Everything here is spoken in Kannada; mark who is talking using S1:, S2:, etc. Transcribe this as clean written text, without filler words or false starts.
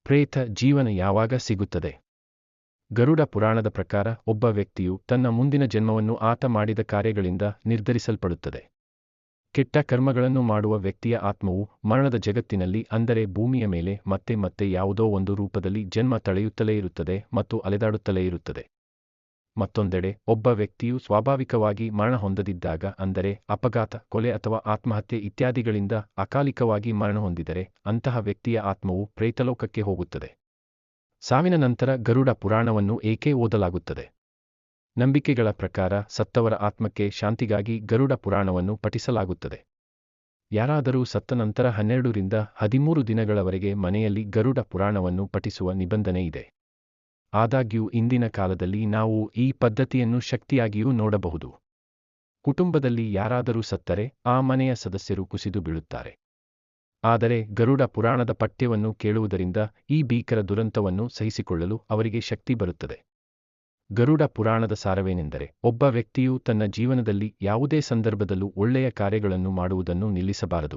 S1: ಪ್ರೇತ ಜೀವನ ಯಾವಾಗ ಸಿಗುತ್ತದೆ? ಗರುಡ ಪುರಾಣದ ಪ್ರಕಾರ ಒಬ್ಬ ವ್ಯಕ್ತಿಯು ತನ್ನ ಮುಂದಿನ ಜನ್ಮವನ್ನು ಆತ ಮಾಡಿದ ಕಾರ್ಯಗಳಿಂದ ನಿರ್ಧರಿಸಲ್ಪಡುತ್ತದೆ. ಕೆಟ್ಟ ಕರ್ಮಗಳನ್ನು ಮಾಡುವ ವ್ಯಕ್ತಿಯ ಆತ್ಮವು ಮರಣದ ಜಗತ್ತಿನಲ್ಲಿ ಅಂದರೆ ಭೂಮಿಯ ಮೇಲೆ ಮತ್ತೆ ಮತ್ತೆ ಯಾವುದೋ ಒಂದು ರೂಪದಲ್ಲಿ ಜನ್ಮ ತಳೆಯುತ್ತಲೇ ಇರುತ್ತದೆ ಮತ್ತು ಅಲೆದಾಡುತ್ತಲೇ ಇರುತ್ತದೆ. ಮತ್ತೊಂದೆಡೆ ಒಬ್ಬ ವ್ಯಕ್ತಿಯು ಸ್ವಾಭಾವಿಕವಾಗಿ ಮರಣ ಹೊಂದದಿದ್ದಾಗ ಅಂದರೆ ಅಪಘಾತ, ಕೊಲೆ ಅಥವಾ ಆತ್ಮಹತ್ಯೆ ಇತ್ಯಾದಿಗಳಿಂದ ಅಕಾಲಿಕವಾಗಿ ಮರಣ ಹೊಂದಿದರೆ ಅಂತಹ ವ್ಯಕ್ತಿಯ ಆತ್ಮವು ಪ್ರೇತಲೋಕಕ್ಕೆ ಹೋಗುತ್ತದೆ. ಸಾವಿನ ನಂತರ ಗರುಡ ಪುರಾಣವನ್ನು ಏಕೆ ಓದಲಾಗುತ್ತದೆ? ನಂಬಿಕೆಗಳ ಪ್ರಕಾರ ಸತ್ತವರ ಆತ್ಮಕ್ಕೆ ಶಾಂತಿಗಾಗಿ ಗರುಡ ಪುರಾಣವನ್ನು ಪಠಿಸಲಾಗುತ್ತದೆ. ಯಾರಾದರೂ ಸತ್ತ ನಂತರ 12 ರಿಂದ 13 ದಿನಗಳವರೆಗೆ ಮನೆಯಲ್ಲಿ ಗರುಡ ಪುರಾಣವನ್ನು ಪಠಿಸುವ ನಿಬಂಧನೆ ಇದೆ. ಆದಾಗ್ಯೂ ಇಂದಿನ ಕಾಲದಲ್ಲಿ ನಾವು ಈ ಪದ್ಧತಿಯನ್ನು ಶಕ್ತಿಯಾಗಿಯೂ ನೋಡಬಹುದು. ಕುಟುಂಬದಲ್ಲಿ ಯಾರಾದರೂ ಸತ್ತರೆ ಆ ಮನೆಯ ಸದಸ್ಯರು ಕುಸಿದು ಬೀಳುತ್ತಾರೆ. ಆದರೆ ಗರುಡ ಪುರಾಣದ ಪಠ್ಯವನ್ನು ಕೇಳುವುದರಿಂದ ಈ ಭೀಕರ ದುರಂತವನ್ನು ಸಹಿಸಿಕೊಳ್ಳಲು ಅವರಿಗೆ ಶಕ್ತಿ ಬರುತ್ತದೆ. ಗರುಡ ಪುರಾಣದ ಸಾರವೇನೆಂದರೆ, ಒಬ್ಬ ವ್ಯಕ್ತಿಯು ತನ್ನ ಜೀವನದಲ್ಲಿ ಯಾವುದೇ ಸಂದರ್ಭದಲ್ಲೂ ಒಳ್ಳೆಯ ಕಾರ್ಯಗಳನ್ನು ಮಾಡುವುದನ್ನು ನಿಲ್ಲಿಸಬಾರದು.